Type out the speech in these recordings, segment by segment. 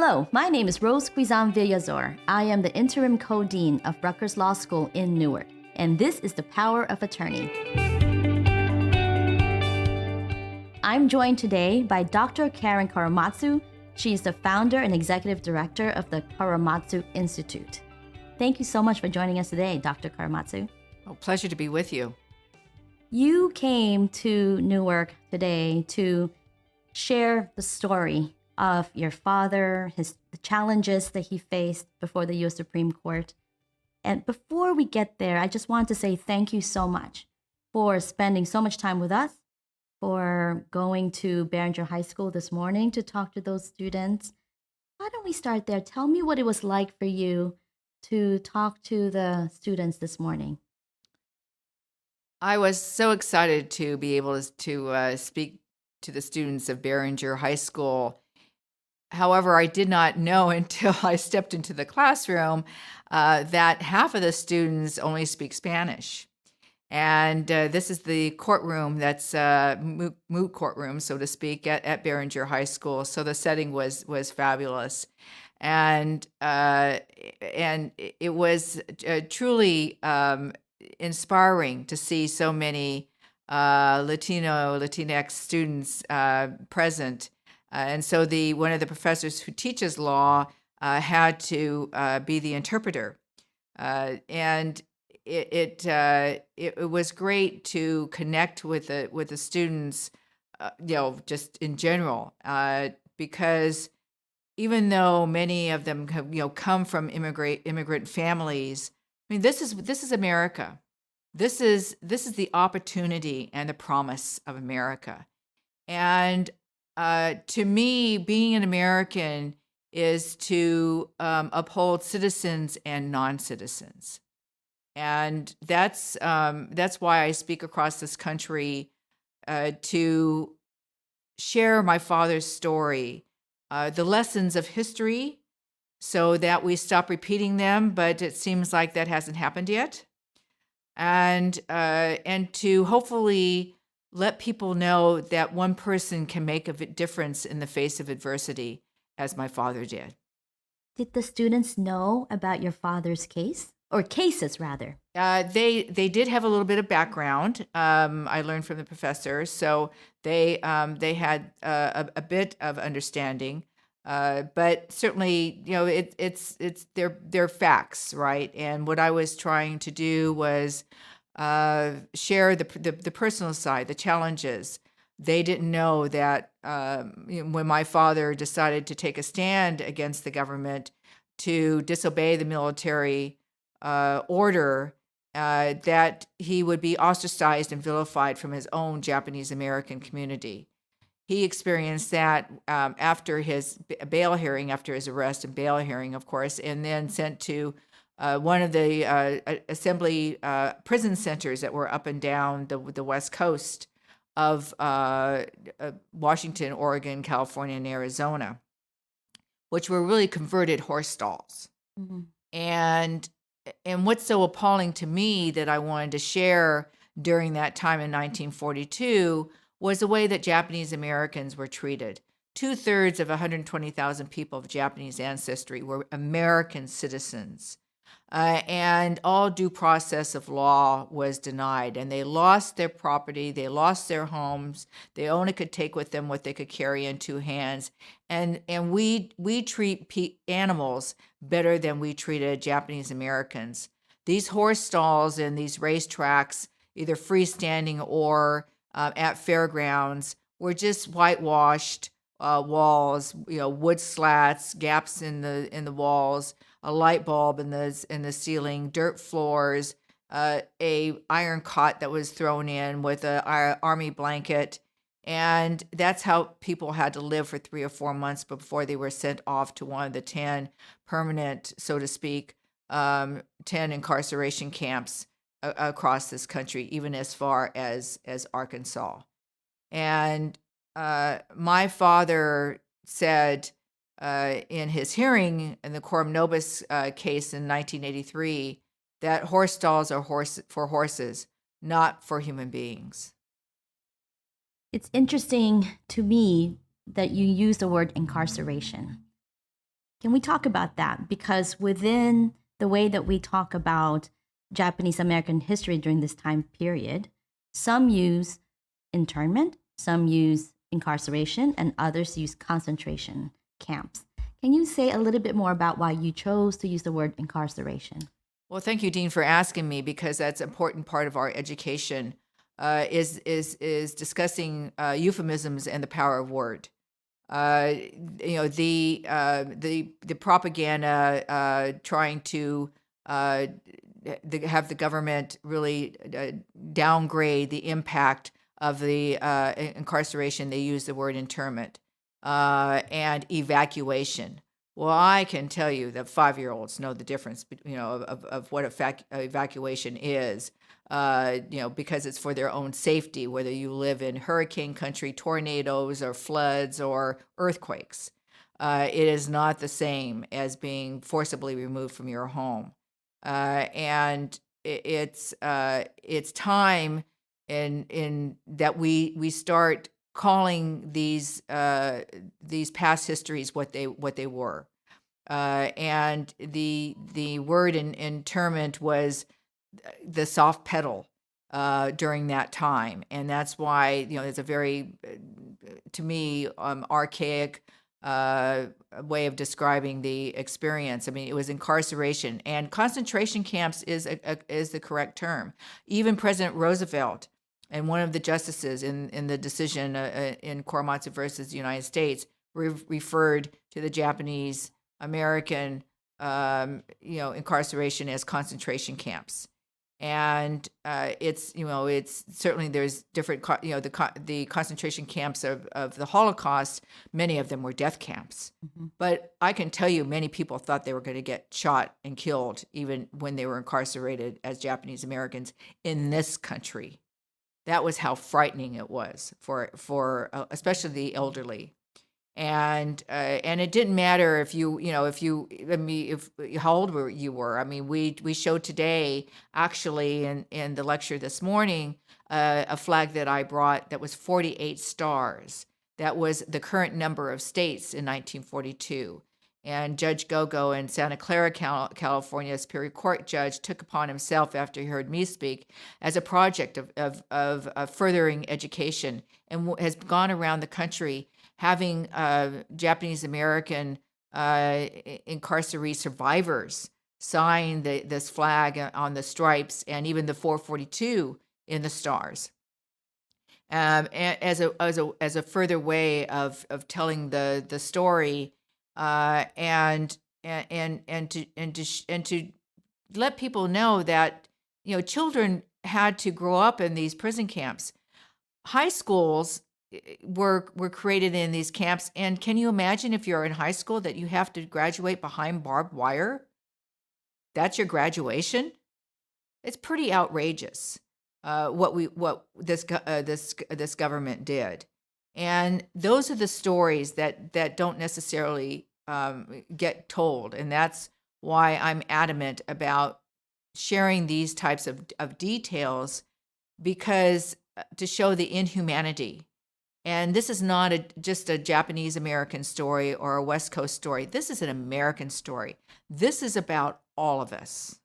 Hello, my name is Rose Guizan Villazor. I am the interim co-dean of Rutgers Law School in Newark, and this is the Power of Attorney. I'm joined today by Dr. Karen Karamatsu. She is the founder and executive director of the Korematsu Institute. Thank you so much for joining us today, Dr. Karamatsu. Oh, pleasure to be with you. You came to Newark today to share the story of your father, the challenges that he faced before the U.S. Supreme Court. And before we get there, I just want to say thank you so much for spending so much time with us, for going to Behringer High School this morning to talk to those students. Why don't we start there? Tell me what it was like for you to talk to the students this morning. I was so excited to be able to speak to the students of Behringer High School. However, I did not know until I stepped into the classroom that half of the students only speak Spanish. And this is the courtroom that's moot courtroom, so to speak, at Behringer High School. So the setting was fabulous. And it was truly inspiring to see so many Latinx students present. And so one of the professors who teaches law had to be the interpreter. And it was great to connect with the students, just in general, because even though many of them come from immigrant families, I mean, this is America. This is the opportunity and the promise of America. And to me, being an American is to uphold citizens and non-citizens. And that's why I speak across this country to share my father's story, the lessons of history, so that we stop repeating them. But it seems like that hasn't happened yet, and to hopefully let people know that one person can make a difference in the face of adversity, as my father did. Did the students know about your father's case? Or cases, rather? They did have a little bit of background. I learned from the professors, so they had a bit of understanding. But certainly, it's their facts, right? And what I was trying to do was share the personal side, the challenges. They didn't know that when my father decided to take a stand against the government to disobey the military order, that he would be ostracized and vilified from his own Japanese American community. He experienced that after his bail hearing, after his arrest and bail hearing, of course, and then sent to one of the assembly prison centers that were up and down the West Coast of Washington, Oregon, California, and Arizona, which were really converted horse stalls. Mm-hmm. And what's so appalling to me that I wanted to share during that time in 1942 was the way that Japanese Americans were treated. 2/3 of 120,000 people of Japanese ancestry were American citizens. And all due process of law was denied, and they lost their property, they lost their homes, they only could take with them what they could carry in two hands. And we treat animals better than we treated Japanese Americans. These horse stalls and these racetracks, either freestanding or at fairgrounds, were just whitewashed walls, wood slats, gaps in the walls, a light bulb in the ceiling, dirt floors, a iron cot that was thrown in with a army blanket. And that's how people had to live for 3 or 4 months before they were sent off to one of the 10 permanent, so to speak, 10 incarceration camps across this country, even as far as Arkansas. And my father said in his hearing in the Coram Nobis case in 1983 that horse stalls are for horses, not for human beings. It's interesting to me that you use the word incarceration. Can we talk about that? Because within the way that we talk about Japanese American history during this time period, some use internment, some use incarceration, and others use concentration camps. Can you say a little bit more about why you chose to use the word incarceration? Well, thank you, Dean, for asking me, because that's an important part of our education. Is discussing euphemisms and the power of word. The propaganda trying to have the government really downgrade the impact of the incarceration. They use the word internment and evacuation. Well, I can tell you that 5-year-olds know the difference, of what evacuation is, because it's for their own safety, whether you live in hurricane country, tornadoes, or floods, or earthquakes. It is not the same as being forcibly removed from your home. And it's time in that we start calling these past histories what they were. And the word in internment was the soft pedal during that time, and that's why it's a very, to me, archaic way of describing the experience. I mean, it was incarceration, and concentration camps is the correct term. Even President Roosevelt and one of the justices in the decision in Korematsu versus the United States referred to the Japanese American incarceration as concentration camps. And it's certainly, there's different the concentration camps of the Holocaust. Many of them were death camps. Mm-hmm. But I can tell you, many people thought they were going to get shot and killed even when they were incarcerated as Japanese Americans in this country. That was how frightening it was for especially the elderly. And it didn't matter if how old you were. I mean, we showed today, actually, in the lecture this morning, a flag that I brought that was 48 stars. That was the current number of states in 1942. And Judge Gogo in Santa Clara, California, a Superior Court judge, took upon himself, after he heard me speak, as a project of furthering education, and has gone around the country having Japanese American incarceree survivors sign this flag on the stripes, and even the 442 in the stars, as a further way of telling the story, and to let people know that children had to grow up in these prison camps. High schools were created in these camps, and can you imagine, if you're in high school, that you have to graduate behind barbed wire? That's your graduation? It's pretty outrageous what this government did. And those are the stories that don't necessarily get told, and that's why I'm adamant about sharing these types of details, because to show the inhumanity. And this is not just a Japanese American story or a West Coast story. This is an American story. This is about all of us.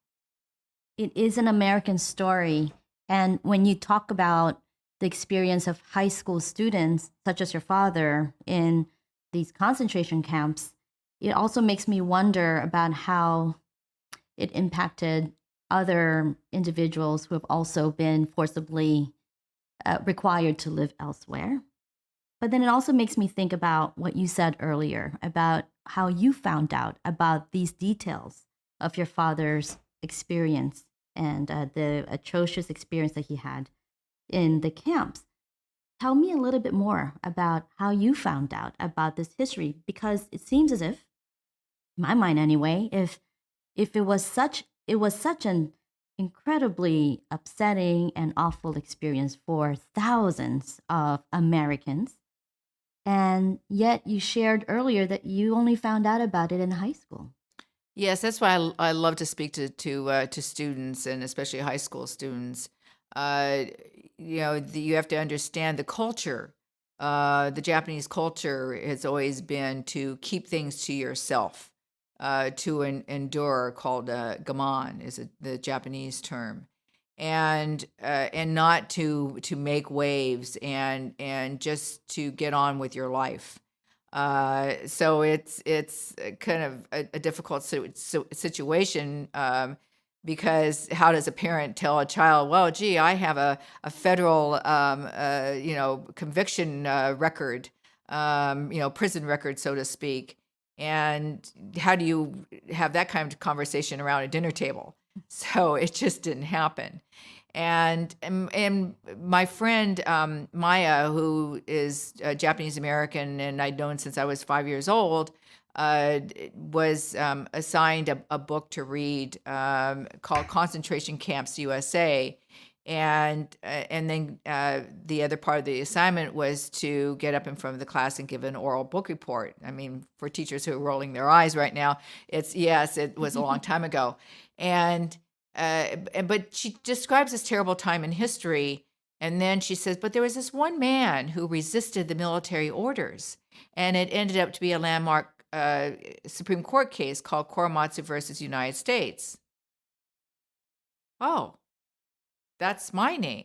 It is an American story. And when you talk about the experience of high school students, such as your father, in these concentration camps, it also makes me wonder about how it impacted other individuals who have also been forcibly required to live elsewhere. But then it also makes me think about what you said earlier about how you found out about these details of your father's experience and the atrocious experience that he had in the camps. Tell me a little bit more about how you found out about this history, because it seems as if, in my mind anyway, if it was such an incredibly upsetting and awful experience for thousands of Americans, and yet you shared earlier that you only found out about it in high school. Yes, that's why I love to speak to students, and especially high school students. You have to understand the culture. The Japanese culture has always been to keep things to yourself. to endure, called gaman, is the Japanese term, and not to make waves and just to get on with your life. So it's kind of a difficult situation, because how does a parent tell a child, well, gee, I have a federal conviction record, prison record, so to speak, and how do you have that kind of conversation around a dinner table? So it just didn't happen. And my friend Maya, who is Japanese American, and I'd known since I was 5 years old, was assigned a book to read called Concentration Camps USA, and then the other part of the assignment was to get up in front of the class and give an oral book report. I mean, for teachers who are rolling their eyes right now, it was a long time ago, and. But she describes this terrible time in history, and then she says, but there was this one man who resisted the military orders, and it ended up to be a landmark Supreme Court case called Korematsu versus United States. Oh, that's my name.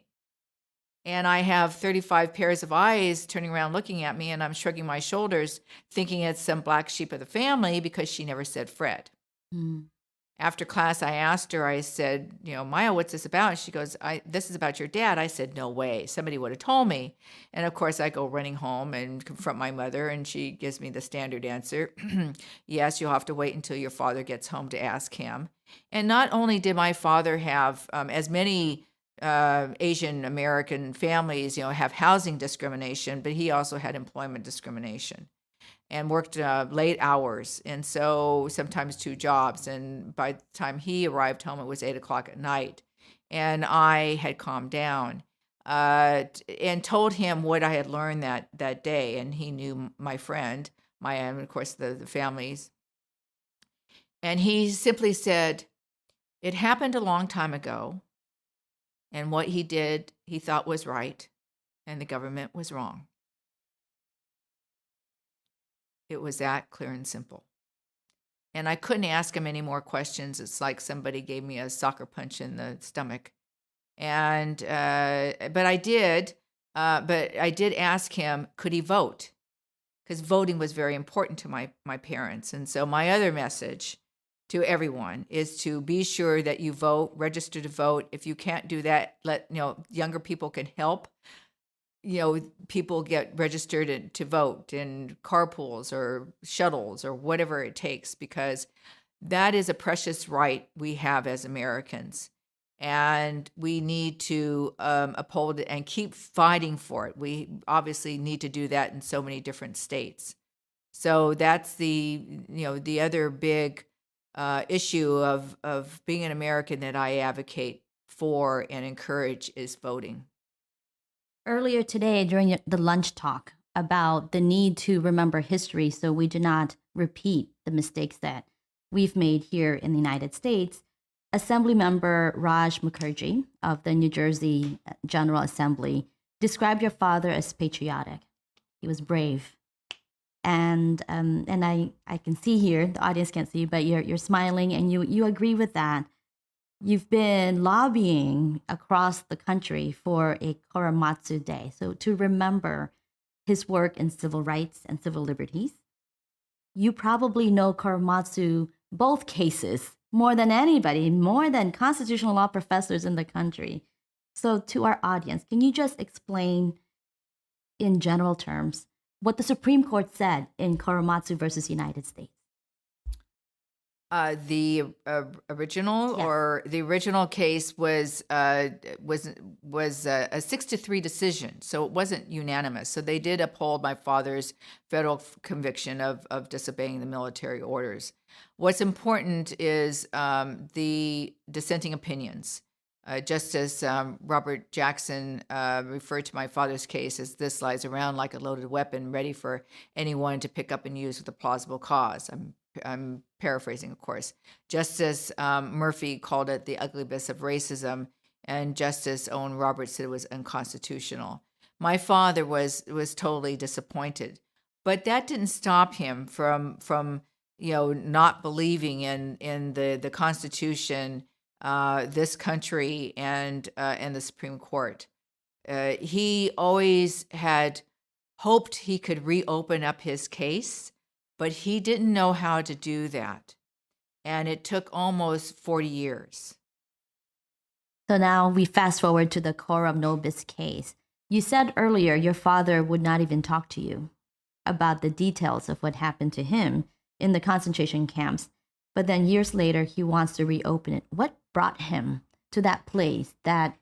And I have 35 pairs of eyes turning around looking at me, and I'm shrugging my shoulders, thinking it's some black sheep of the family because she never said Fred. Mm. After class, I asked her, I said, Maya, what's this about? And she goes, this is about your dad. I said, no way. Somebody would have told me. And of course, I go running home and confront my mother, and she gives me the standard answer. Yes, you'll have to wait until your father gets home to ask him. And not only did my father have, as many Asian American families, have housing discrimination, but he also had employment discrimination. And worked late hours, and so sometimes 2 jobs. And by the time he arrived home, it was 8 o'clock at night. And I had calmed down and told him what I had learned that day. And he knew my friend, Maya, and of course the families. And he simply said, it happened a long time ago, and what he did, he thought was right, and the government was wrong. It was that clear and simple. And I couldn't ask him any more questions. It's like somebody gave me a soccer punch in the stomach. And but I did ask him, could he vote? Because voting was very important to my parents. And so my other message to everyone is to be sure that you vote, register to vote. If you can't do that, younger people can help. People get registered to vote in carpools or shuttles or whatever it takes, because that is a precious right we have as Americans. And we need to uphold it and keep fighting for it. We obviously need to do that in so many different states. So that's the other big issue of being an American that I advocate for and encourage is voting. Earlier today, during the lunch talk about the need to remember history so we do not repeat the mistakes that we've made here in the United States, Assemblymember Raj Mukherjee of the New Jersey General Assembly described your father as patriotic. He was brave. And I can see here, the audience can't see, but you're smiling and you agree with that. You've been lobbying across the country for a Karamatsu Day, so to remember his work in civil rights and civil liberties. You probably know Karamatsu, both cases, more than anybody, more than constitutional law professors in the country. So to our audience, can you just explain in general terms what the Supreme Court said in Karamatsu versus United States? The original, yes. Or the original case was a 6-3 decision, so it wasn't unanimous. So they did uphold my father's federal conviction of disobeying the military orders. What's important is the dissenting opinions. Justice Robert Jackson referred to my father's case as this lies around like a loaded weapon, ready for anyone to pick up and use with a plausible cause. I'm paraphrasing, of course. Justice Murphy called it the ugliness of racism, and Justice Owen Roberts said it was unconstitutional. My father was totally disappointed, but that didn't stop him from not believing in the Constitution, this country, and the Supreme Court. He always had hoped he could reopen up his case, but he didn't know how to do that. And it took almost 40 years. So now we fast forward to the Coram Nobis case. You said earlier your father would not even talk to you about the details of what happened to him in the concentration camps. But then years later, he wants to reopen it. What brought him to that place that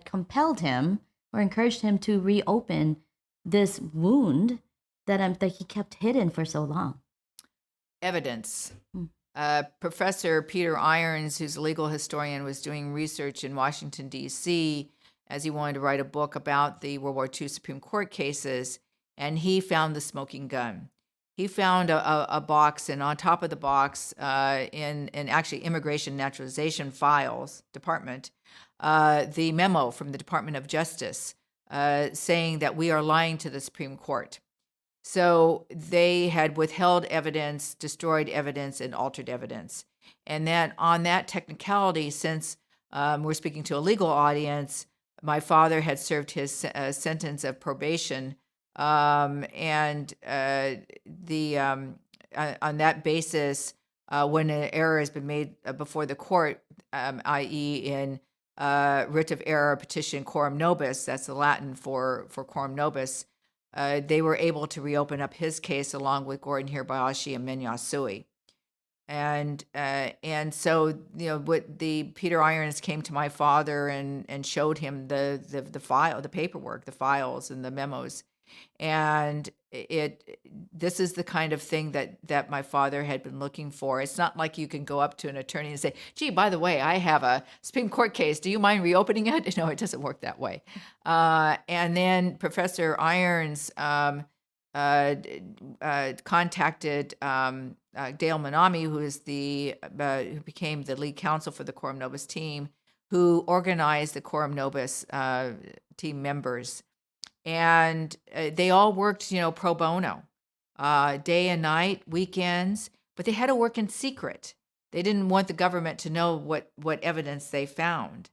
compelled him or encouraged him to reopen this wound that he kept hidden for so long? Evidence. Hmm. Professor Peter Irons, who's a legal historian, was doing research in Washington, D.C., as he wanted to write a book about the World War II Supreme Court cases, and he found the smoking gun. He found a box, and on top of the box, in actually Immigration Naturalization Files Department, the memo from the Department of Justice saying that we are lying to the Supreme Court. So they had withheld evidence, destroyed evidence, and altered evidence. And that on that technicality, since we're speaking to a legal audience, my father had served his sentence of probation, and on that basis, when an error has been made before the court, i.e., in writ of error petition coram nobis, that's the Latin for coram nobis, they were able to reopen up his case along with Gordon Hirabayashi and Minya Sui. And so what the Peter Irons came to my father and showed him the file, the paperwork, the files, and the memos, and this is the kind of thing that my father had been looking for. It's not like you can go up to an attorney and say, "Gee, by the way, I have a Supreme Court case. Do you mind reopening it?" No, it doesn't work that way. And then Professor Irons contacted Dale Manami, who became the lead counsel for the Coram Nobis team, who organized the Coram Nobis team members. And they all worked, pro bono, day and night, weekends, but they had to work in secret. They didn't want the government to know what evidence they found.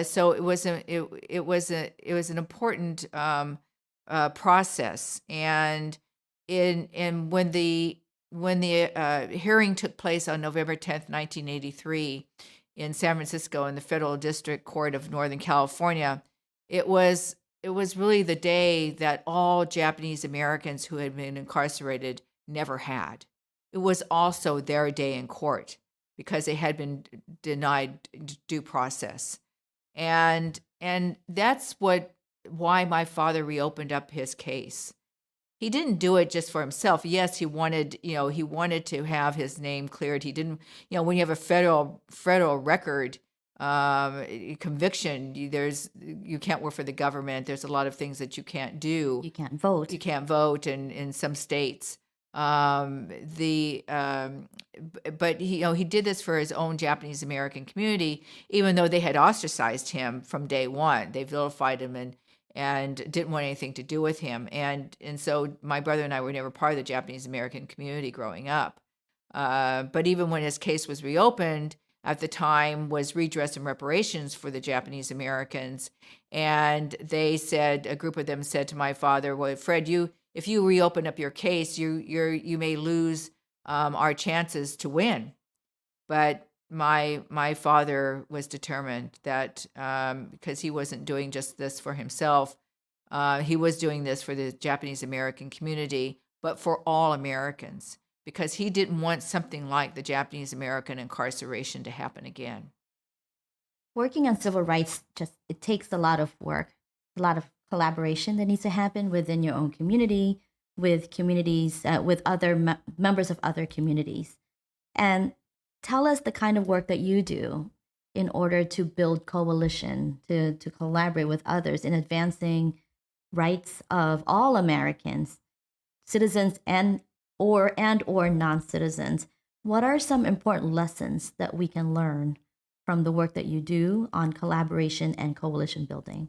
So it was an important process. And when the hearing took place on November 10th, 1983, in San Francisco in the Federal District Court of Northern California, it was really the day that all Japanese Americans who had been incarcerated never had. It was also their day in court because they had been denied due process. And that's why my father reopened up his case. He didn't do it just for himself. Yes, he wanted to have his name cleared. He didn't, when you have a federal record, conviction, you can't work for the government. There's a lot of things that you can't do. You can't vote. You can't vote in some states. But he did this for his own Japanese American community, even though they had ostracized him from day one. They vilified him and didn't want anything to do with him. And so my brother and I were never part of the Japanese American community growing up. But even when his case was reopened, at the time was redress and reparations for the Japanese Americans. And a group of them said to my father, "Well, Fred, if you reopen up your case, you may lose our chances to win." But my father was determined that because he wasn't doing just this for himself, he was doing this for the Japanese American community, but for all Americans, because he didn't want something like the Japanese American incarceration to happen again. Working on civil rights, it takes a lot of work, a lot of collaboration that needs to happen within your own community, with communities, with other members of other communities. And tell us the kind of work that you do in order to build coalition, to collaborate with others in advancing rights of all Americans, citizens and or non-citizens. What are some important lessons that we can learn from the work that you do on collaboration and coalition building?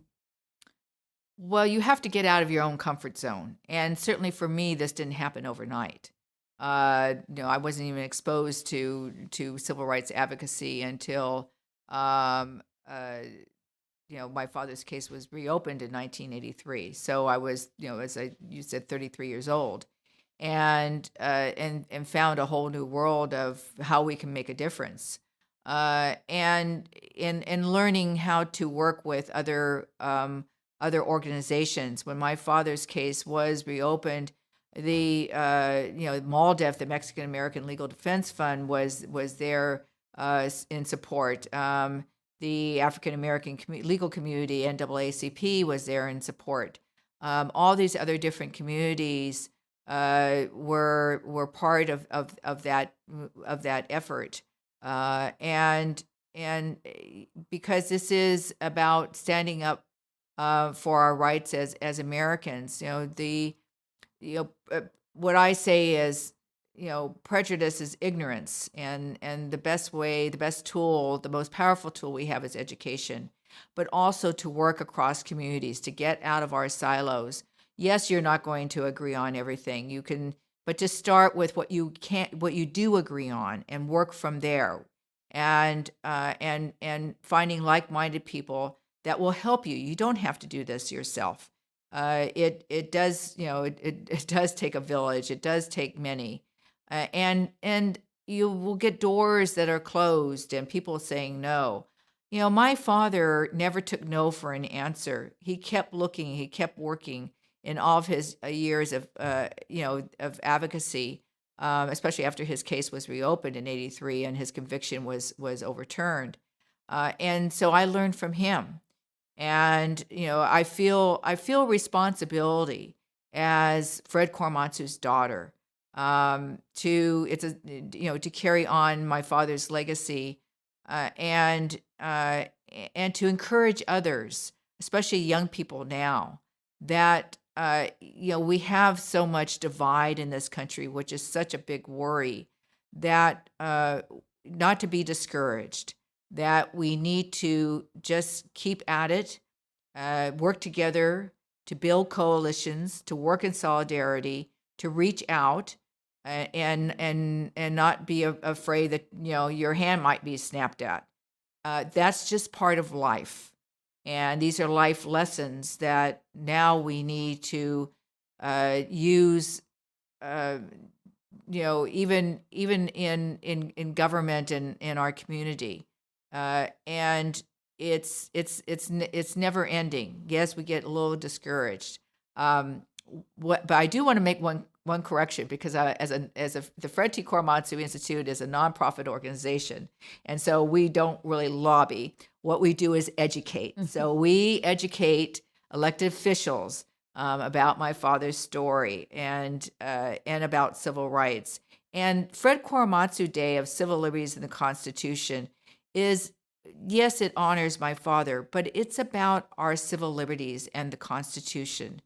Well, you have to get out of your own comfort zone. And certainly for me, this didn't happen overnight. I wasn't even exposed to civil rights advocacy until um, my father's case was reopened in 1983. So I was, as you said, 33 years old, and found a whole new world of how we can make a difference, and in learning how to work with other organizations. When my father's case was reopened, the MALDEF, the Mexican American Legal Defense Fund, was there in support. The African American legal community, NAACP, was there in support. All these other different communities were part of that effort, and because this is about standing up for our rights as Americans. You know, what I say is, prejudice is ignorance, and the best tool, the most powerful tool we have is education, but also to work across communities, to get out of our silos. Yes, you're not going to agree on everything. You can, but just start with what you do agree on, and work from there, and finding like-minded people that will help you. You don't have to do this yourself. It does, it does take a village. It does take many, and you will get doors that are closed and people saying no. My father never took no for an answer. He kept looking. He kept working in all of his years of advocacy, especially after his case was reopened in '83 and his conviction was overturned. And so I learned from him. And I feel responsibility as Fred Korematsu's daughter, to carry on my father's legacy, and to encourage others, especially young people now, that we have so much divide in this country, which is such a big worry, that not to be discouraged, that we need to just keep at it, work together to build coalitions, to work in solidarity, to reach out, and not be afraid that your hand might be snapped at. That's just part of life, and these are life lessons that now we need to use. Even in government and in our community, and it's never ending. Yes, we get a little discouraged. But I do want to make one correction, because the Fred T. Korematsu Institute is a nonprofit organization, and so we don't really lobby. What we do is educate. So we educate elected officials about my father's story, and about civil rights. And Fred Korematsu Day of Civil Liberties and the Constitution is, yes, it honors my father, but it's about our civil liberties and the Constitution,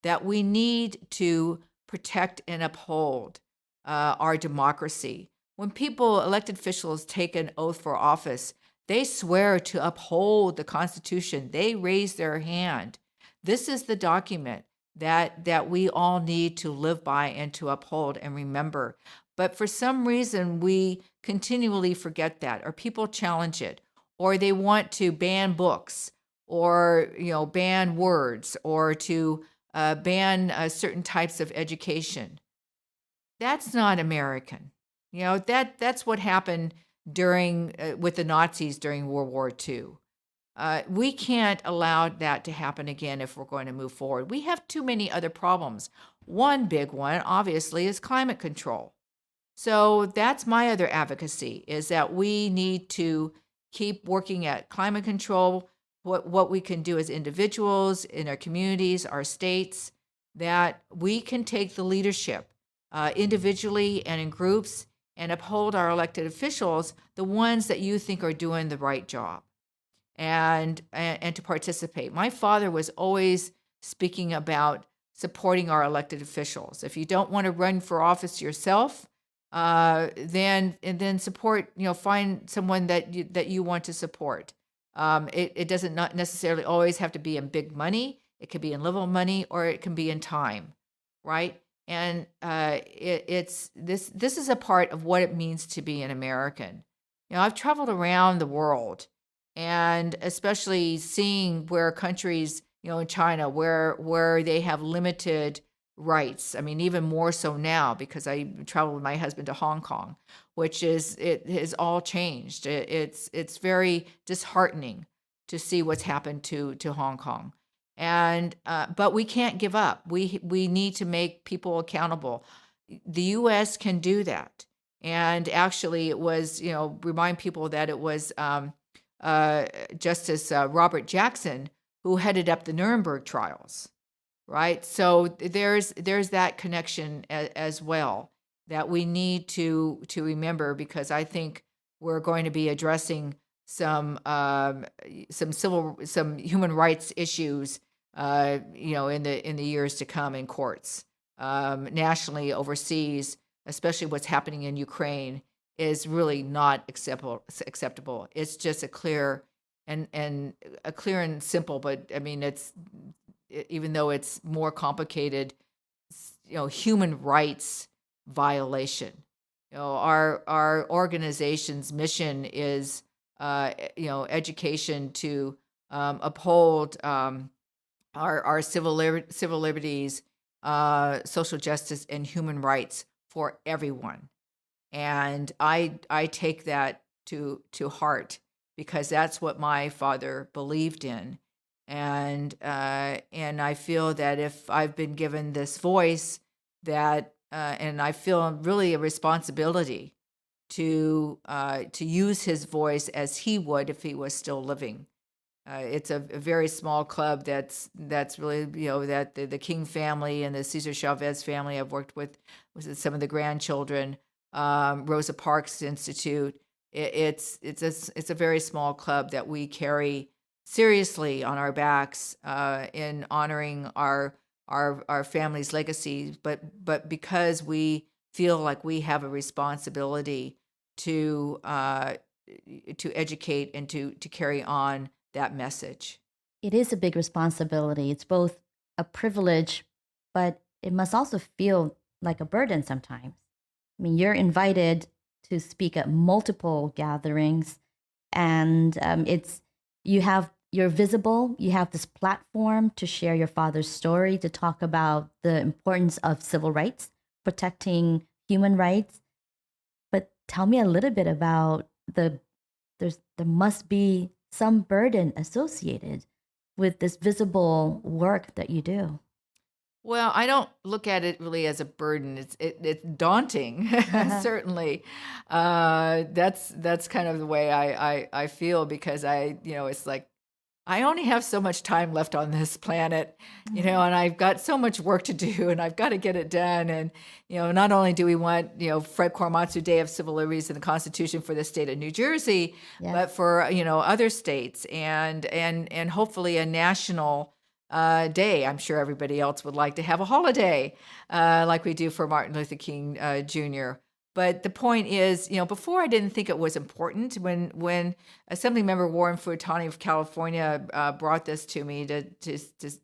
that we need to protect and uphold our democracy. When elected officials, take an oath for office, they swear to uphold the Constitution. They raise their hand. This is the document that we all need to live by and to uphold and remember. But for some reason, we continually forget that, or people challenge it, or they want to ban books, or ban words, or to ban certain types of education. That's not American. That's what happened during with the Nazis during World War II. We can't allow that to happen again if we're going to move forward. We have too many other problems. One big one, obviously, is climate control. So that's my other advocacy, is that we need to keep working at climate control, what we can do as individuals, in our communities, our states, that we can take the leadership individually and in groups, and uphold our elected officials, the ones that you think are doing the right job, and to participate. My father was always speaking about supporting our elected officials. If you don't want to run for office yourself, then support. Find someone that you want to support. It doesn't not necessarily always have to be in big money. It could be in little money, or it can be in time, right? And it's this. This is a part of what it means to be an American. I've traveled around the world, and especially seeing where countries, in China, where they have limited rights. I mean, even more so now because I traveled with my husband to Hong Kong, which is it has all changed. It's very disheartening to see what's happened to Hong Kong. And but we can't give up. We need to make people accountable. The U.S. can do that. And actually, it was, remind people that it was Justice Robert Jackson who headed up the Nuremberg trials, right? So there's that connection as well that we need to remember, because I think we're going to be addressing some human rights issues, in the years to come in courts, nationally, overseas, especially what's happening in Ukraine, is really not acceptable. It's just a clear and simple, but I mean, even though it's more complicated, human rights violation. Our organization's mission is, education to uphold our civil liberties, social justice, and human rights for everyone. And I take that to heart, because that's what my father believed in. And I feel that if I've been given this voice, that and I feel really a responsibility to use his voice as he would if he was still living. It's a very small club that's really, that the King family and the Cesar Chavez family I've worked with some of the grandchildren, Rosa Parks Institute. It's a very small club that we carry seriously on our backs, in honoring our family's legacy, but because we feel like we have a responsibility to educate and to carry on that message. It is a big responsibility. It's both a privilege, but it must also feel like a burden sometimes. I mean, you're invited to speak at multiple gatherings, and you're visible. You have this platform to share your father's story, to talk about the importance of civil rights, protecting human rights. But tell me a little bit about there must be some burden associated with this visible work that you do. Well, I don't look at it really as a burden. It's daunting, certainly. That's kind of the way I feel, because it's like I only have so much time left on this planet, and I've got so much work to do, and I've got to get it done. And not only do we want Fred Korematsu Day of Civil Liberties in the Constitution for the state of New Jersey, Yes. but for other states, and hopefully a national day. I'm sure everybody else would like to have a holiday, like we do for Martin Luther King Jr. But the point is, before I didn't think it was important. When Assemblymember Warren Fuatani of California brought this to me to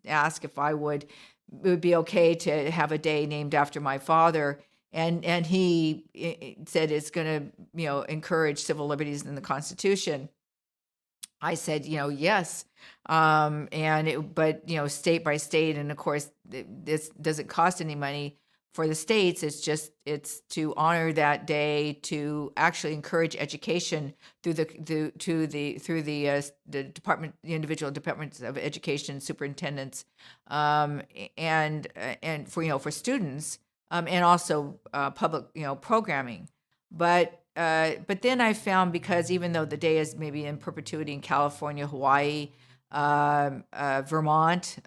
ask if it would be okay to have a day named after my father, and he said it's going to encourage civil liberties in the Constitution. I said, yes, but state by state, and of course, this doesn't cost any money for the states. It's to honor that day, to actually encourage education through the department, the individual departments of education superintendents, and for students, and also public programming, but then I found, because even though the day is maybe in perpetuity in California, Hawaii, Vermont,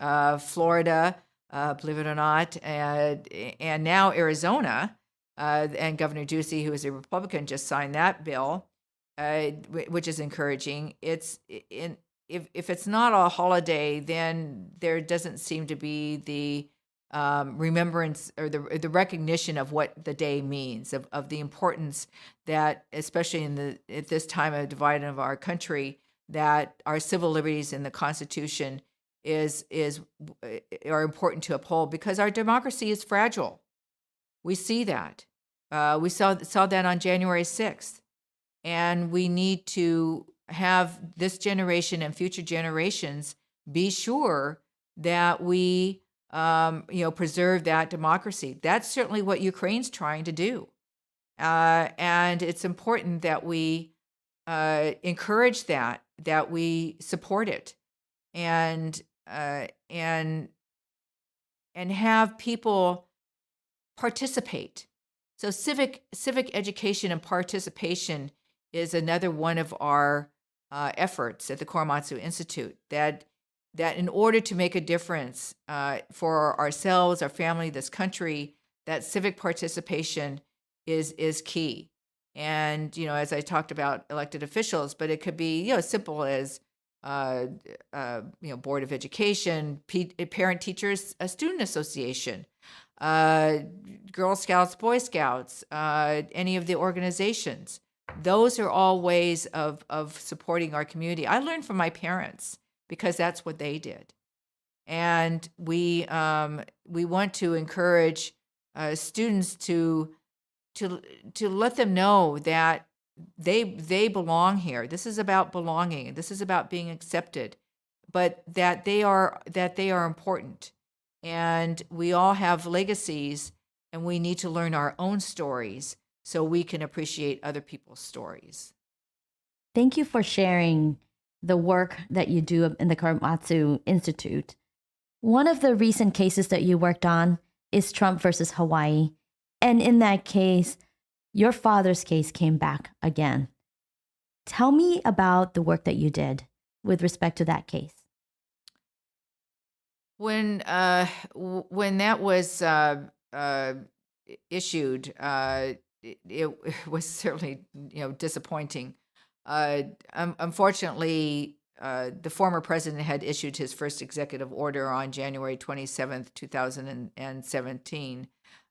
Florida, believe it or not, and now Arizona, and Governor Ducey, who is a Republican, just signed that bill, which is encouraging. If it's not a holiday, then there doesn't seem to be the remembrance or the recognition of what the day means, of the importance that, especially at this time of divide of our country, that our civil liberties in the Constitution are important to uphold, because our democracy is fragile. We see that. We saw that on January 6th. And we need to have this generation and future generations be sure that we, preserve that democracy. That's certainly what Ukraine's trying to do. And it's important that we encourage that we support it, and and have people participate. So civic education and participation is another one of our efforts at the Korematsu Institute. That in order to make a difference for ourselves, our family, this country, that civic participation is key. And as I talked about elected officials, but it could be as simple as Board of Education, Parent Teachers Student Association, Girl Scouts, Boy Scouts, any of the organizations. Those are all ways of supporting our community. I learned from my parents because that's what they did. And we want to encourage students to let them know that they belong here. This is about belonging. This is about being accepted, but that they are important. And we all have legacies, and we need to learn our own stories so we can appreciate other people's stories. Thank you for sharing the work that you do in the Karamatsu Institute. One of the recent cases that you worked on is Trump versus Hawaii. And in that case, your father's case came back again. Tell me about the work that you did with respect to that case. When that was issued, it was certainly disappointing. Unfortunately, the former president had issued his first executive order on January 27th, 2017.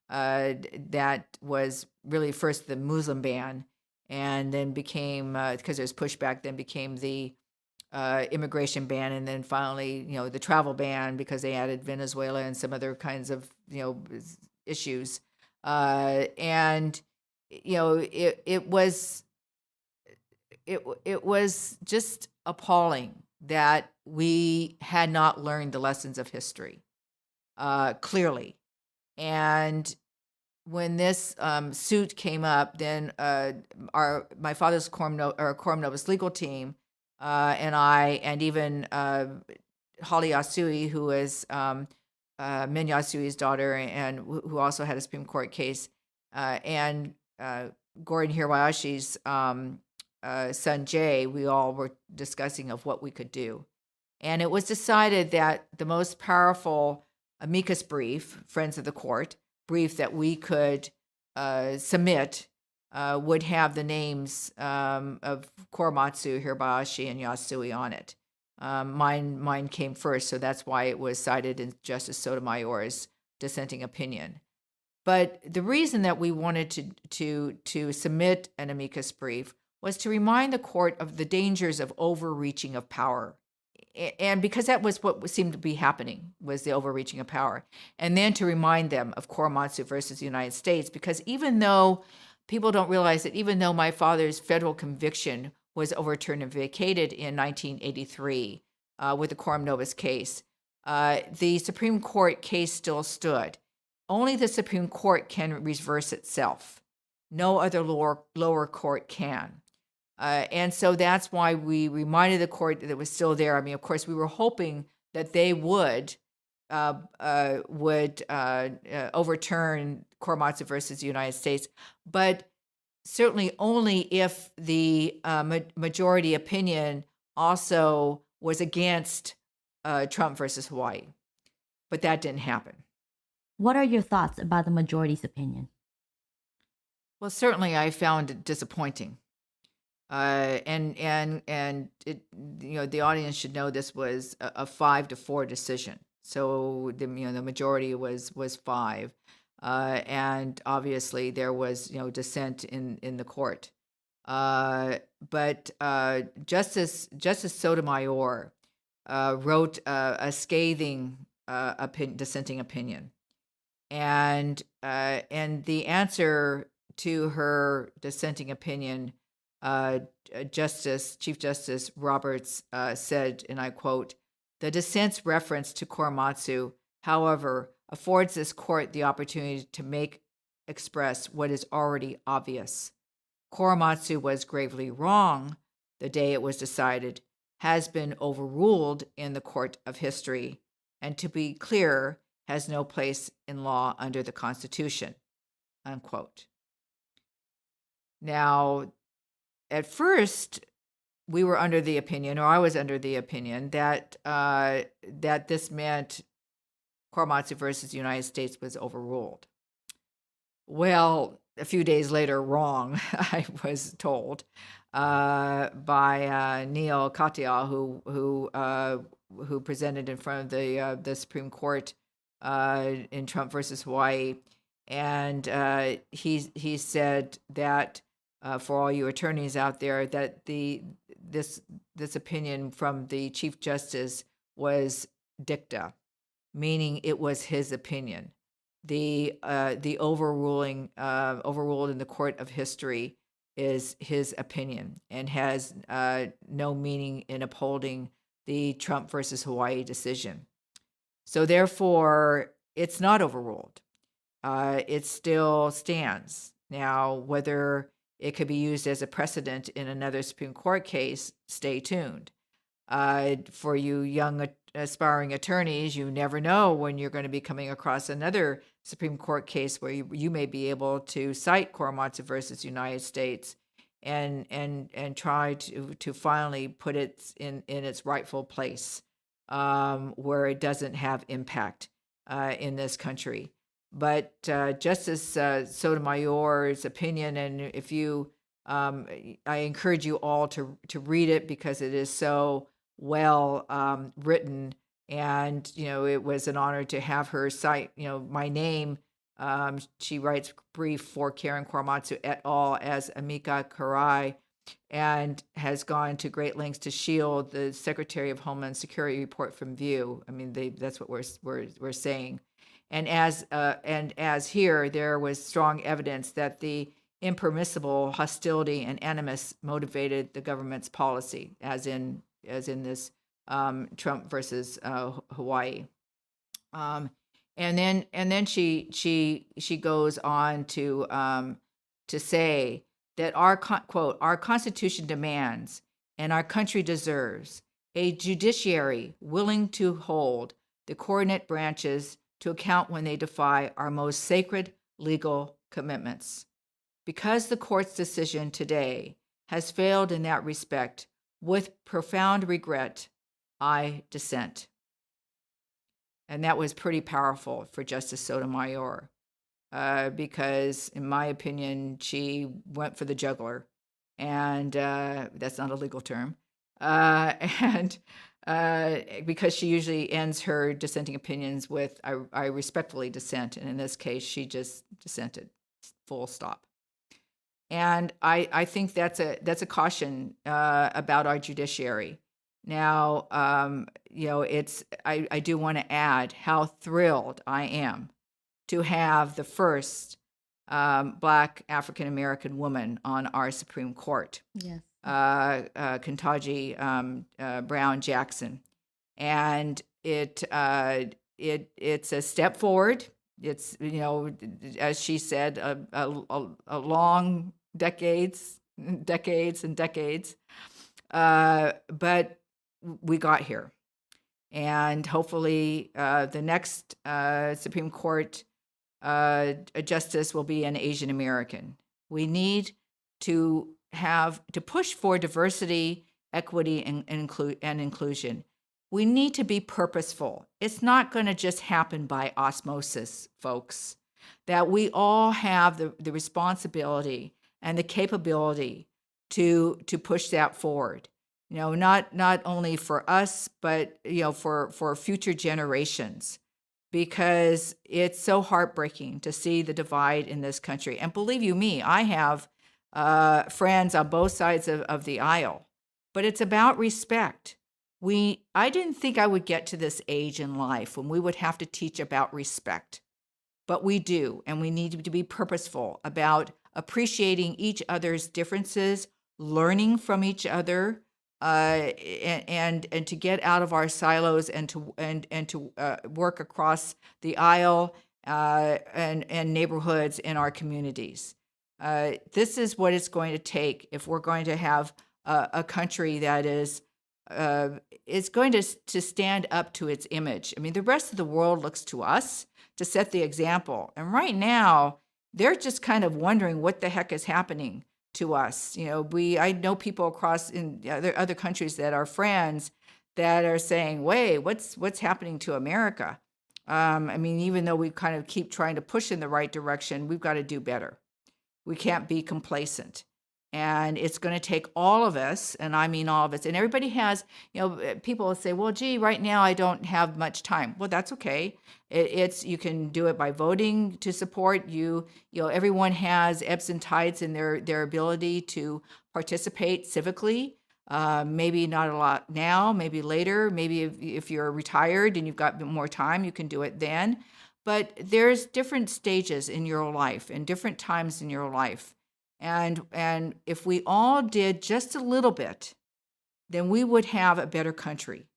That was really first the Muslim ban, and then became, because there's pushback, then became the immigration ban, and then finally, the travel ban, because they added Venezuela and some other kinds of, issues. And, it was just appalling that we had not learned the lessons of history clearly. And when this suit came up, then my father's Quorum Novus legal team and I, and even Holly Yasui, who is Min Yasui's daughter, and who also had a Supreme Court case, and Gordon Hirayashi's son Jay, we all were discussing of what we could do. And it was decided that the most powerful amicus brief, Friends of the Court, brief that we could submit would have the names of Korematsu, Hirabayashi, and Yasui on it. Mine came first, so that's why it was cited in Justice Sotomayor's dissenting opinion. But the reason that we wanted to submit an amicus brief was to remind the court of the dangers of overreaching of power. And because that was what seemed to be happening, was the overreaching of power. And then to remind them of Korematsu versus the United States, because even though people don't realize that, even though my father's federal conviction was overturned and vacated in 1983 with the Quorum Novus case, the Supreme Court case still stood. Only the Supreme Court can reverse itself. No other lower court can. And so that's why we reminded the court that it was still there. I mean, of course, we were hoping that they would overturn Korematsu versus the United States, but certainly only if the majority opinion also was against Trump versus Hawaii. But that didn't happen. What are your thoughts about the majority's opinion? Well, certainly I found it disappointing. And it, the audience should know this was a 5-4 decision. So the majority was 5, and obviously there was dissent in the court. But Justice Sotomayor wrote a scathing dissenting opinion, And the answer to her dissenting opinion, Chief Justice Roberts said, and I quote, "The dissent's reference to Korematsu, however, affords this court the opportunity to express what is already obvious. Korematsu was gravely wrong the day it was decided, has been overruled in the court of history, and to be clear, has no place in law under the Constitution," unquote. Now, at first, we were under the opinion, or I was under the opinion, that that this meant Korematsu versus the United States was overruled. Well, a few days later, wrong, I was told by Neil Katyal, who presented in front of the Supreme Court in Trump versus Hawaii, and he said that for all you attorneys out there, that this opinion from the Chief Justice was dicta, meaning it was his opinion. The overruled in the court of history is his opinion and has no meaning in upholding the Trump versus Hawaii decision. So therefore, it's not overruled. It still stands. Now, whether it could be used as a precedent in another Supreme Court case, stay tuned. For you young aspiring attorneys, you never know when you're going to be coming across another Supreme Court case where you may be able to cite Korematsu versus United States and try to finally put it in its rightful place, where it doesn't have impact in this country. But Justice Sotomayor's opinion, and if you, I encourage you all to read it because it is so well written, and it was an honor to have her cite my name. She writes brief for Karen Korematsu et al. As amica curiae, and has gone to great lengths to shield the Secretary of Homeland Security report from view. I mean, that's what we're saying. And as here, there was strong evidence that the impermissible hostility and animus motivated the government's policy, as in this Trump versus Hawaii. And then she goes on to say that our Constitution demands and our country deserves a judiciary willing to hold the coordinate branches to account when they defy our most sacred legal commitments. Because the court's decision today has failed in that respect, with profound regret, I dissent. And that was pretty powerful for Justice Sotomayor, because, in my opinion, she went for the jugular, and that's not a legal term. And because she usually ends her dissenting opinions with I respectfully dissent, and in this case she just dissented, full stop. And I think that's a caution about our judiciary. Now, I do want to add how thrilled I am to have the first Black African American woman on our Supreme Court. Yes. Ketanji Brown Jackson, and it's a step forward. It's as she said, a long decades, but we got here, and hopefully the next Supreme Court justice will be an Asian American. We need to push for diversity, equity, and inclusion. We need to be purposeful. It's not going to just happen by osmosis, folks. That we all have the responsibility and the capability to push that forward. Not only for us, but for future generations, because it's so heartbreaking to see the divide in this country. And believe you me, I have friends on both sides of the aisle, but it's about respect. I didn't think I would get to this age in life when we would have to teach about respect. but we do, and we need to be purposeful about appreciating each other's differences, learning from each other, and to get out of our silos and to work across the aisle and neighborhoods in our communities. This is what it's going to take if we're going to have a country that is going to stand up to its image. I mean, the rest of the world looks to us to set the example, and right now they're just kind of wondering what the heck is happening to us. I know people across in other countries that are friends that are saying, "Wait, what's happening to America?" I mean, even though we kind of keep trying to push in the right direction, we've got to do better. We can't be complacent. And it's going to take all of us, and I mean all of us. And everybody has, people will say, well, gee, right now I don't have much time. Well, that's okay. You can do it by voting to support you. Everyone has ebbs and tides in their ability to participate civically. Maybe not a lot now, maybe later. Maybe if you're retired and you've got more time, you can do it then. But there's different stages in your life and different times in your life. And if we all did just a little bit, then we would have a better country.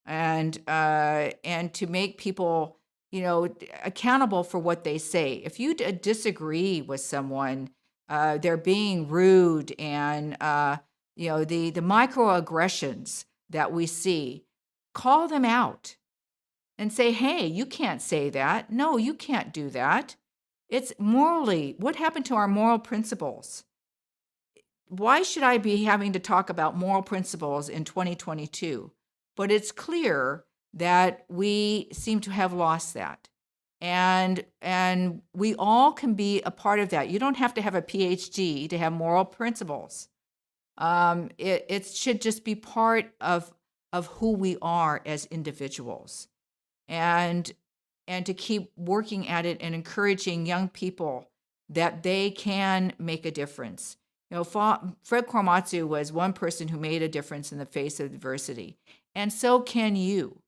And to make people, accountable for what they say. If you disagree with someone, they're being rude, and the microaggressions that we see, call them out and say, hey, you can't say that. No, you can't do that. It's morally, what happened to our moral principles? Why should I be having to talk about moral principles in 2022? But it's clear that we seem to have lost that. And we all can be a part of that. You don't have to have a PhD to have moral principles. It should just be part of who we are as individuals. And to keep working at it and encouraging young people that they can make a difference. Fred Korematsu was one person who made a difference in the face of adversity, and so can you.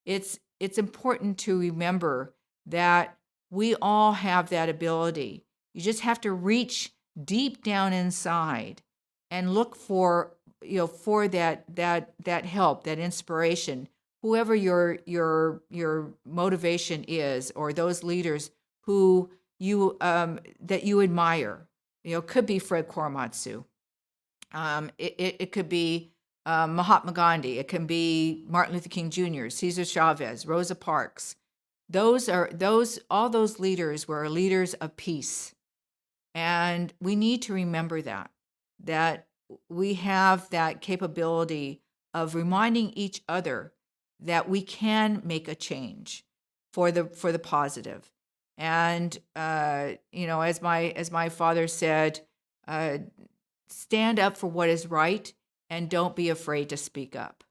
It's important to remember that we all have that ability. You just have to reach deep down inside and look for that help, that inspiration. Whoever your motivation is, or those leaders who you that you admire, could be Fred Korematsu. It could be Mahatma Gandhi. It can be Martin Luther King Jr., Cesar Chavez, Rosa Parks. All those leaders were leaders of peace, and we need to remember that we have that capability of reminding each other that we can make a change for the positive. And as my father said, stand up for what is right and don't be afraid to speak up.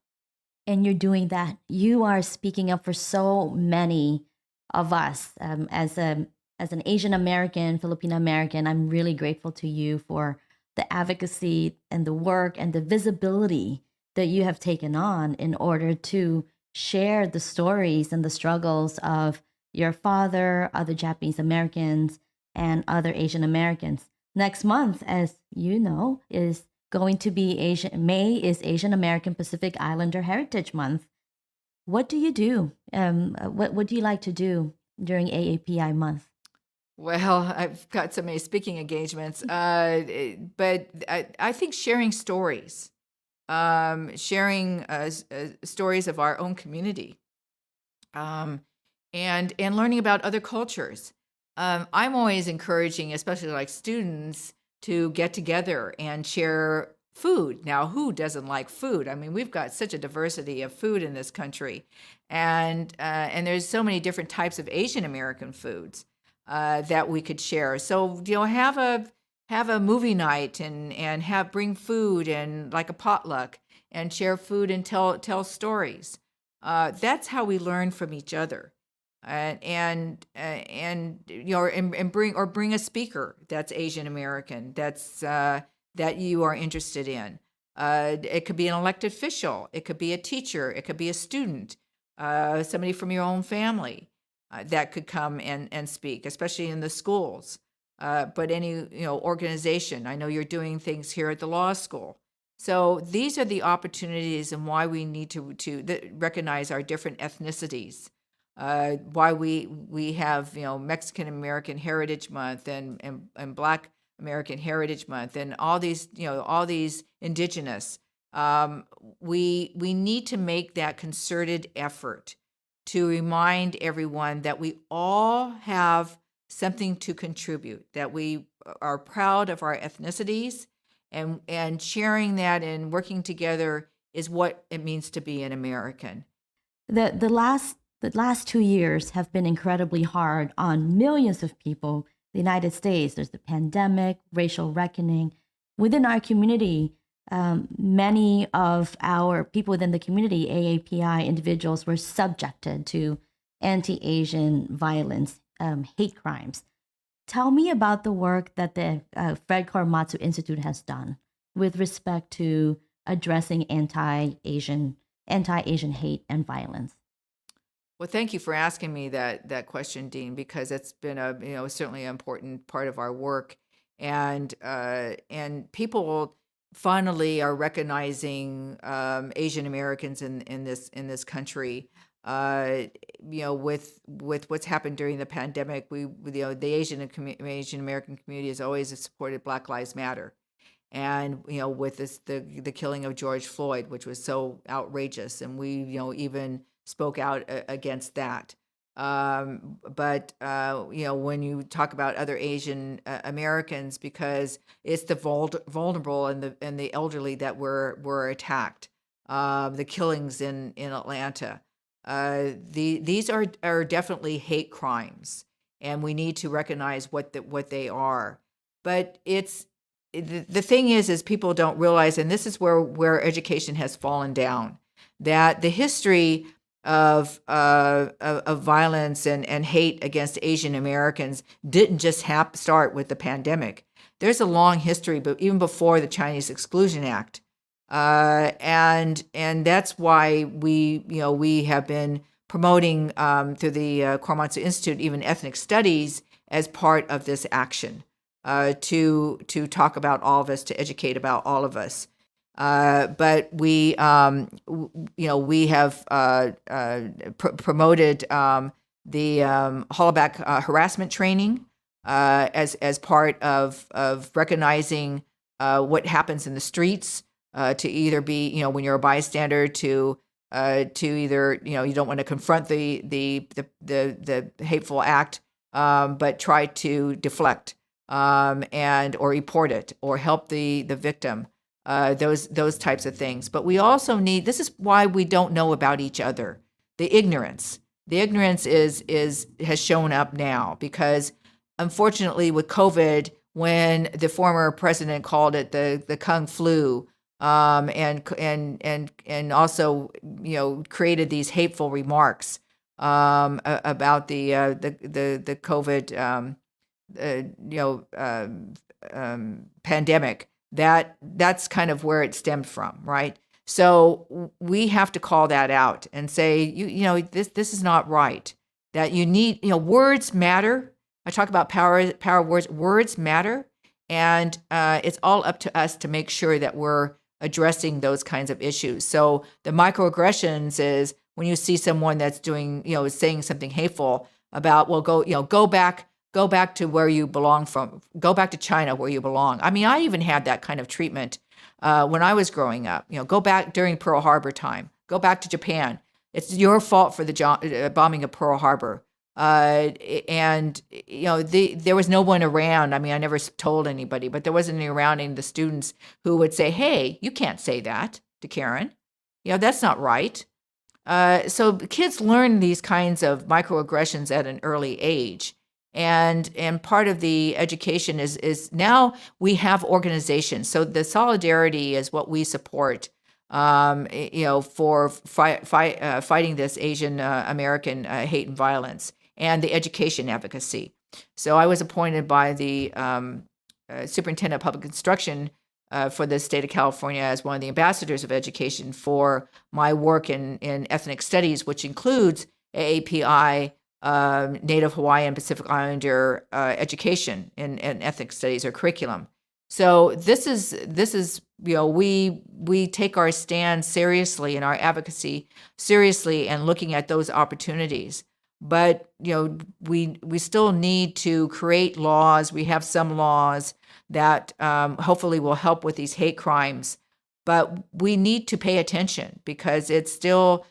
And you're doing that. You are speaking up for so many of us. As an Asian American, Filipino American, I'm really grateful to you for the advocacy and the work and the visibility that you have taken on in order to share the stories and the struggles of your father, other Japanese Americans, and other Asian Americans. Next month, as you know, is going to be May is Asian American Pacific Islander Heritage Month. What do you do? What do you like to do during AAPI month? Well, I've got so many speaking engagements, but I think sharing stories, sharing stories of our own community, and learning about other cultures. I'm always encouraging, especially like students, to get together and share food. Now, who doesn't like food? I mean, we've got such a diversity of food in this country, and there's so many different types of Asian American foods that we could share. So, have a movie night and bring food and like a potluck and share food and tell stories. That's how we learn from each other. And bring a speaker that's Asian American that you are interested in. It could be an elected official. It could be a teacher. It could be a student. Somebody from your own family. that could come and speak, especially in the schools. But any organization. I know you're doing things here at the law school. So these are the opportunities and why we need to recognize our different ethnicities. Why we have Mexican American Heritage Month and Black American Heritage Month and all these indigenous. We need to make that concerted effort to remind everyone that we all have something to contribute, that we are proud of our ethnicities, and sharing that and working together is what it means to be an American. The last 2 years have been incredibly hard on millions of people. The United States, there's the pandemic, racial reckoning. Within our community, many of our people within the community, AAPI individuals, were subjected to anti-Asian violence, hate crimes. Tell me about the work that the Fred Korematsu Institute has done with respect to addressing anti-Asian hate and violence. Well, thank you for asking me that question, Dean, because it's been certainly an important part of our work, and people finally are recognizing Asian Americans in this country. With what's happened during the pandemic, the Asian American community has always supported Black Lives Matter, and with the killing of George Floyd, which was so outrageous, and we even spoke out against that. But when you talk about other Asian Americans, because it's the vulnerable and the elderly that were attacked, the killings in Atlanta. These are definitely hate crimes, and we need to recognize what they are. But the thing is people don't realize, and this is where education has fallen down, that the history of violence and hate against Asian Americans didn't just start with the pandemic. There's a long history, but even before the Chinese Exclusion Act. And that's why we have been promoting through the Korematsu Institute even ethnic studies as part of this action, to talk about all of us, to educate about all of us. But we have promoted the hollaback harassment training as part of recognizing what happens in the streets. To either be, when you're a bystander, to either, you don't want to confront the hateful act, but try to deflect, or report it, or help the victim, those types of things. But we also need, this is why we don't know about each other, the ignorance. The ignorance has shown up now, because unfortunately with COVID, when the former president called it the Kung flu, and also created these hateful remarks about the COVID pandemic. That's kind of where it stemmed from, right? So we have to call that out and say, this is not right. That you need, words matter. I talk about power of words. Words matter, and it's all up to us to make sure that we're addressing those kinds of issues. So the microaggressions is when you see someone that's doing, saying something hateful about, well, go back to where you belong from. Go back to China where you belong. I mean, I even had that kind of treatment when I was growing up. Go back during Pearl Harbor time. Go back to Japan. It's your fault for the bombing of Pearl Harbor. And there was no one around. I mean, I never told anybody, but there wasn't any around any of the students who would say, "Hey, you can't say that to Karen. That's not right." So kids learn these kinds of microaggressions at an early age, and part of the education is now we have organizations. So the solidarity is what we support. For fighting this Asian American hate and violence, and the education advocacy. So I was appointed by the Superintendent of Public Instruction for the state of California as one of the ambassadors of education for my work in ethnic studies, which includes AAPI Native Hawaiian Pacific Islander education and ethnic studies or curriculum. So this is we take our stand seriously and our advocacy seriously and looking at those opportunities. But we still need to create laws. We have some laws that hopefully will help with these hate crimes, but we need to pay attention because it's still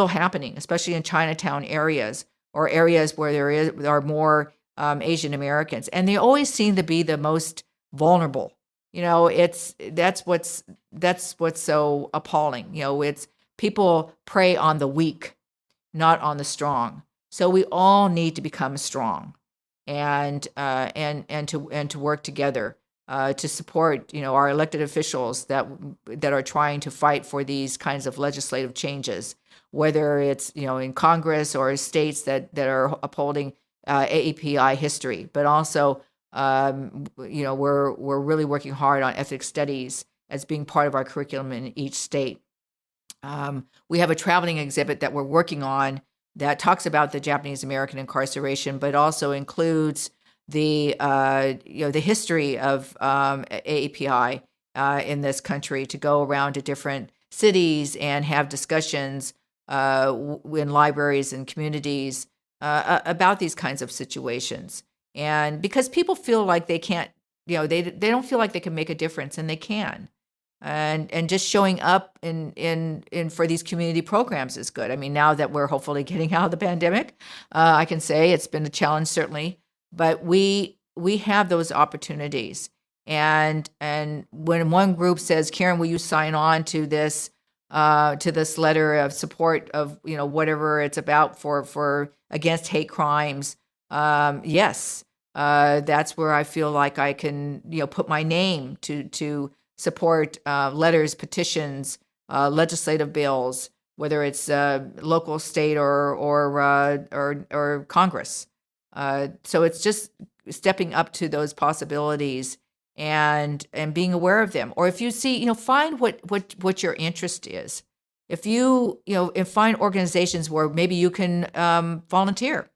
happening, especially in Chinatown areas or areas where there are more Asian Americans, and they always seem to be the most vulnerable. That's what's so appalling. It's people prey on the weak, not on the strong. So we all need to become strong, and to work together to support our elected officials that are trying to fight for these kinds of legislative changes, whether it's in Congress or states that are upholding AAPI history, but also we're really working hard on ethnic studies as being part of our curriculum in each state. We have a traveling exhibit that we're working on that talks about the Japanese American incarceration, but also includes the history of AAPI in this country, to go around to different cities and have discussions in libraries and communities about these kinds of situations. And because people feel like they can't, they don't feel like they can make a difference, and they can. And just showing up in for these community programs is good. I mean, now that we're hopefully getting out of the pandemic, I can say it's been a challenge, certainly, but we have those opportunities. And when one group says, Karen, will you sign on to this letter of support of whatever it's about for against hate crimes, yes, that's where I feel like I can put my name to support letters, petitions, legislative bills, whether it's local, state, or Congress. So it's just stepping up to those possibilities and being aware of them. Or if you see, find what your interest is. If you find organizations where maybe you can volunteer,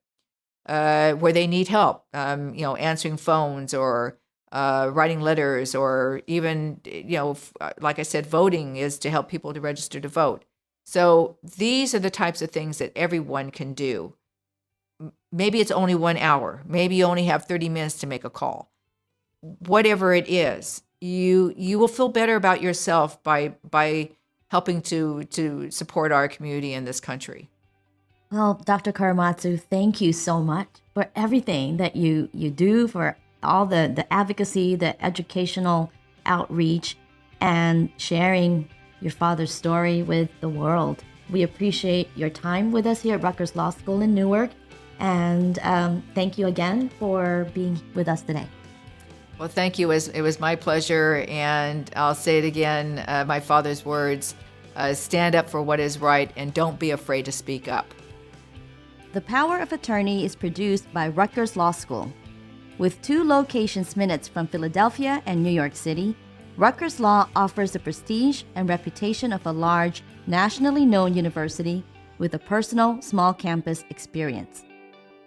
where they need help, answering phones or writing letters, or even, like I said, voting is to help people to register to vote. So these are the types of things that everyone can do. Maybe it's only 1 hour. Maybe you only have 30 minutes to make a call. Whatever it is, you will feel better about yourself by helping to support our community in this country. Well, Dr. Karamatsu, thank you so much for everything that you do, for all the advocacy, the educational outreach, and sharing your father's story with the world. We appreciate your time with us here at Rutgers Law School in Newark, and thank you again for being with us today. Well, thank you. It was my pleasure, and I'll say it again, my father's words, stand up for what is right and don't be afraid to speak up. The Power of Attorney is produced by Rutgers Law School. With 2 locations minutes from Philadelphia and New York City, Rutgers Law offers the prestige and reputation of a large, nationally known university with a personal, small campus experience.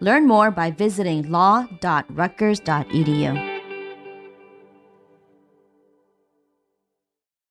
Learn more by visiting law.rutgers.edu.